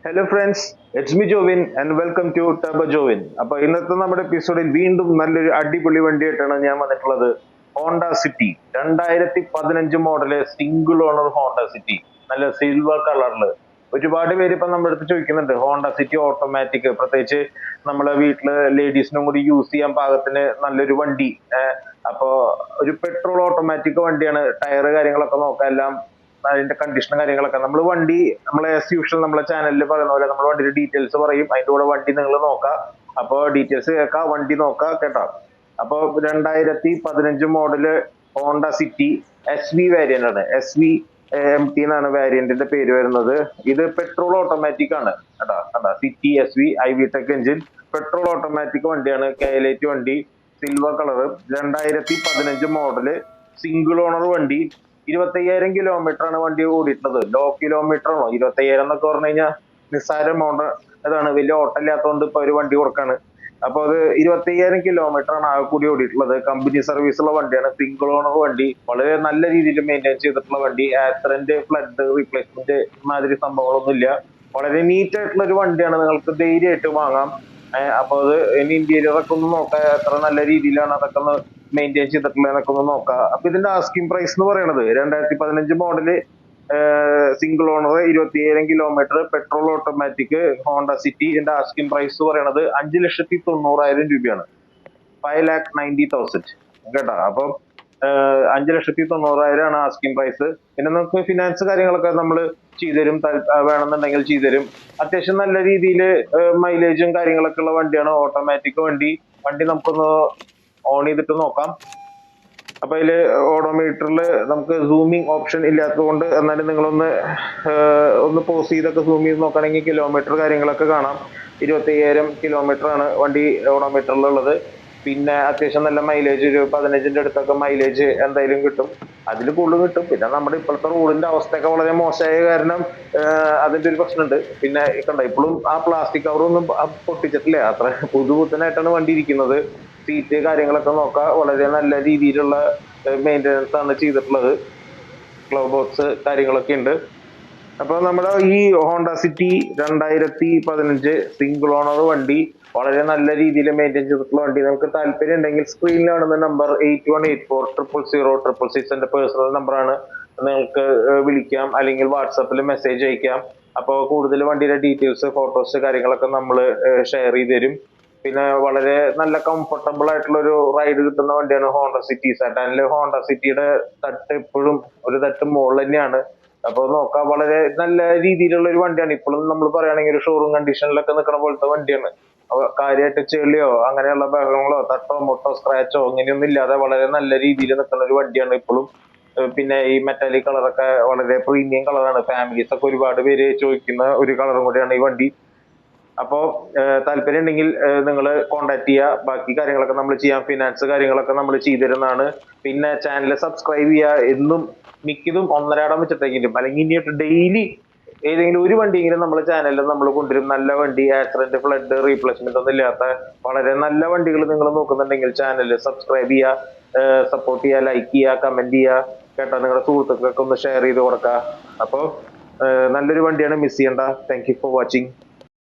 Hello friends, it's me Jovin and welcome to turbo Jovin. അപ്പൊ ഇന്നത്തെ നമ്മുടെ എപ്പിസോഡിൽ വീണ്ടും നല്ലൊരു അടിപൊളി വണ്ടിയായിട്ടാണ് ഞാൻ വന്നിട്ടുള്ളത്. Honda City 2015 model single owner Honda City, നല്ല സിൽവർ കളറില്. ഒരുപാട് പേര് ഇപ്പൊ നമ്മുടെ അടുത്ത് ചോദിക്കുന്നുണ്ട് ഹോണ്ട സിറ്റി ഓട്ടോമാറ്റിക്, പ്രത്യേകിച്ച് നമ്മളെ വീട്ടില് ലേഡീസിനും കൂടി യൂസ് ചെയ്യാൻ പാകത്തിന് നല്ലൊരു വണ്ടി. അപ്പോ ഒരു പെട്രോൾ ഓട്ടോമാറ്റിക് വണ്ടിയാണ്. ടയർ കാര്യങ്ങളൊക്കെ നോക്കാം, എല്ലാം അതിന്റെ കണ്ടീഷനും കാര്യങ്ങളൊക്കെ. നമ്മളെ ആസ് യൂഷ്വൽ നമ്മളെ ചാനലിൽ പറയുന്ന പോലെ നമ്മൾ വണ്ടിയുടെ ഡീറ്റെയിൽസ് പറയും, അതിന്റെ കൂടെ വണ്ടി നിങ്ങൾ നോക്കാം. അപ്പൊ ഡീറ്റെയിൽസ് കേൾക്കാം, വണ്ടി നോക്കാം കേട്ടോ. അപ്പൊ 2015 model Honda city SV variant ആണ്. SV MT എന്നാണ് വേരിയന്റിന്റെ പേര് വരുന്നത്. ഇത് പെട്രോൾ ഓട്ടോമാറ്റിക് ആണ് കേട്ടോ. കണ്ടാ, സിറ്റി SV IV-ടെക് എഞ്ചിൻ, പെട്രോൾ ഓട്ടോമാറ്റിക് വണ്ടിയാണ്. KLate വണ്ടി, silver colour, 2015 model, single owner വണ്ടി. 25,000 കിലോമീറ്റർ ആണ് വണ്ടി ഓടിയിട്ടുള്ളത്. ലോ കിലോമീറ്റർ ആണോ 25,000 എന്നൊക്കെ പറഞ്ഞു കഴിഞ്ഞാൽ നിസ്സാര എമൗണ്ട്. അതാണ്, വലിയ ഓട്ടം ഇല്ലാത്തതുകൊണ്ട് ഇപ്പൊ ഒരു വണ്ടി കൊടുക്കാണ്. അപ്പൊ അത് 25,000 കിലോമീറ്റർ ആണ് ആകെ കൂടി ഓടിയിട്ടുള്ളത്. കമ്പനി സർവീസ് ഉള്ള വണ്ടിയാണ്, സിംഗിൾ ഓണർ വണ്ടി, വളരെ നല്ല രീതിയിൽ മെയിൻറ്റെയിൻ ചെയ്തിട്ടുള്ള വണ്ടി. ആക്സിഡന്റ്, ഫ്ലഡ്, റീപ്ലേസ്മെന്റ് മാതിരി സംഭവങ്ങളൊന്നും ഇല്ല. വളരെ നീറ്റ് ആയിട്ടുള്ള ഒരു വണ്ടിയാണ്, നിങ്ങൾക്ക് ധൈര്യമായിട്ട് വാങ്ങാം. അപ്പൊ അത് ഇനി ഇന്റീരിയർ ഒക്കെ ഒന്ന് നോക്കാം, എത്ര നല്ല രീതിയിലാണ് അതൊക്കെ ഒന്ന് മെയിൻറ്റെയിൻ ചെയ്തിട്ടുള്ളതെന്നൊക്കെ ഒന്ന് നോക്കാം. അപ്പൊ ഇതിന്റെ ആസ്കിംഗ് പ്രൈസ് എന്ന് പറയുന്നത് 2015 model single owner, 25,000 kilometre, petrol automatic Honda City. ഇതിന്റെ ആസ്കിംഗ് പ്രൈസ് പറയുന്നത് 5,90,000 രൂപയാണ്. 5,90,000 കേട്ടോ. അപ്പൊ 5,90,000 ആണ് ആസ്കിംഗ് പ്രൈസ്. പിന്നെ നമുക്ക് ഫിനാൻസ് കാര്യങ്ങളൊക്കെ നമ്മൾ ചെയ്തുതരും, വേണമെന്നുണ്ടെങ്കിൽ ചെയ്തുതരും. അത്യാവശ്യം നല്ല രീതിയിൽ മൈലേജും കാര്യങ്ങളൊക്കെ ഉള്ള വണ്ടിയാണ്, ഓട്ടോമാറ്റിക് വണ്ടി. വണ്ടി നമുക്കൊന്ന് ഓൺ ചെയ്തിട്ട് നോക്കാം. അപ്പൊ അതില് ഓഡോമീറ്ററിൽ നമുക്ക് സൂമിങ് ഓപ്ഷൻ ഇല്ലാത്തത് കൊണ്ട്, എന്നാലും നിങ്ങളൊന്ന് ഒന്ന് പോസ് ചെയ്തൊക്കെ സൂം ചെയ്ത് നോക്കുകയാണെങ്കിൽ കിലോമീറ്റർ കാര്യങ്ങളൊക്കെ കാണാം. 25,000 കിലോമീറ്റർ ആണ് വണ്ടി ഓഡോമീറ്ററിലുള്ളത്. പിന്നെ അത്യാവശ്യം നല്ല മൈലേജ്, ഒരു 15ന്റെ അടുത്തൊക്കെ മൈലേജ് എന്തായാലും കിട്ടും, അതിൽ കൂടുതൽ കിട്ടും. പിന്നെ നമ്മുടെ ഇപ്പോഴത്തെ റോഡിന്റെ അവസ്ഥയൊക്കെ വളരെ മോശമായ കാരണം അതിന്റെ ഒരു പ്രശ്നമുണ്ട്. പിന്നെ കണ്ട, ഇപ്പോഴും ആ പ്ലാസ്റ്റിക് കവറൊന്നും പൊട്ടിച്ചിട്ടില്ല, അത്ര പുതുപുത്തനായിട്ടാണ് വണ്ടി ഇരിക്കുന്നത്. സീറ്റ് കാര്യങ്ങളൊക്കെ നോക്കാം, വളരെ നല്ല രീതിയിലുള്ള മെയിൻ്റെനൻസ് ആണ് ചെയ്തിട്ടുള്ളത്. ഗ്ലൗ ബോക്സ് കാര്യങ്ങളൊക്കെ ഉണ്ട്. അപ്പൊ നമ്മുടെ ഈ ഹോണ്ട സിറ്റി 2015 സിംഗിൾ ഓണർ വണ്ടി, വളരെ നല്ല രീതിയിൽ മെയിൻറ്റെയിൻ ചെയ്തിട്ടുള്ള വണ്ടി. നമുക്ക് താല്പര്യം ഉണ്ടെങ്കിൽ സ്ക്രീനിൽ കാണുന്ന നമ്പർ 8184 000 666 എന്റെ പേഴ്സണൽ നമ്പറാണ്. നിങ്ങൾക്ക് വിളിക്കാം, അല്ലെങ്കിൽ വാട്സാപ്പിൽ മെസ്സേജ് അയക്കാം. അപ്പോൾ കൂടുതൽ വണ്ടിയുടെ ഡീറ്റെയിൽസ്, ഫോട്ടോസ് കാര്യങ്ങളൊക്കെ നമ്മൾ ഷെയർ ചെയ്ത് തരും. പിന്നെ വളരെ നല്ല കംഫർട്ടബിൾ ആയിട്ടുള്ള ഒരു റൈഡ് കിട്ടുന്ന വണ്ടിയാണ് ഹോണ്ട സിറ്റി. സാറ്റാനില് ഹോണ്ട സിറ്റിയുടെ തട്ട് എപ്പോഴും ഒരു തട്ട് മുകളിൽ തന്നെയാണ്. അപ്പൊ നോക്കാം, വളരെ നല്ല രീതിയിലുള്ള ഒരു വണ്ടിയാണ്. ഇപ്പോഴും നമ്മൾ പറയുകയാണെങ്കിൽ ഒരു ഷോറൂം കണ്ടീഷനിലൊക്കെ നിൽക്കുന്ന പോലത്തെ വണ്ടിയാണ്. കാര്യമായിട്ട് ചെളിയോ അങ്ങനെയുള്ള ബഹളങ്ങളോ തട്ടോ മുട്ടോ സ്ക്രാച്ചോ ഇങ്ങനെയൊന്നും ഇല്ലാതെ വളരെ നല്ല രീതിയിൽ നിൽക്കുന്ന ഒരു വണ്ടിയാണ് ഇപ്പോഴും. പിന്നെ ഈ മെറ്റാലിക് കളറൊക്കെ വളരെ പ്രീമിയം കളറാണ്. ഫാമിലീസ് ഒക്കെ ഒരുപാട് പേര് ചോദിക്കുന്ന ഒരു കളറും കൂടിയാണ് ഈ വണ്ടി. അപ്പോ താല്പര്യം ഉണ്ടെങ്കിൽ നിങ്ങൾ കോൺടാക്ട് ചെയ്യുക. ബാക്കി കാര്യങ്ങളൊക്കെ നമ്മൾ ചെയ്യാം, ഫിനാൻസ് കാര്യങ്ങളൊക്കെ നമ്മൾ ചെയ്തിരുന്നതാണ്. പിന്നെ ചാനൽ സബ്സ്ക്രൈബ് ചെയ്യുക. എന്നും മിക്കതും ഒന്നരാടം വെച്ചിട്ടെങ്കിലും, അല്ലെങ്കിൽ ഇനിയിട്ട് ഡെയിലി ഏതെങ്കിലും ഒരു വണ്ടിയെങ്കിലും നമ്മുടെ ചാനലിൽ നമ്മൾ കൊണ്ടുവരും. നല്ല വണ്ടി, ആക്സിഡന്റ്, ഫ്ലഡ്, റീപ്ലേസ്മെന്റ് ഒന്നും ഇല്ലാത്ത വളരെ നല്ല വണ്ടികൾ നിങ്ങൾ നോക്കുന്നുണ്ടെങ്കിൽ ചാനൽ സബ്സ്ക്രൈബ് ചെയ്യുക, സപ്പോർട്ട് ചെയ്യുക, ലൈക്ക് ചെയ്യുക, കമന്റ് ചെയ്യുക കേട്ടോ. നിങ്ങളുടെ സുഹൃത്തുക്കൾക്കൊക്കെ ഒന്ന് ഷെയർ ചെയ്ത് കൊടുക്കുക. അപ്പോൾ നല്ലൊരു വണ്ടിയാണ്, മിസ് ചെയ്യണ്ട. Thank you for watching.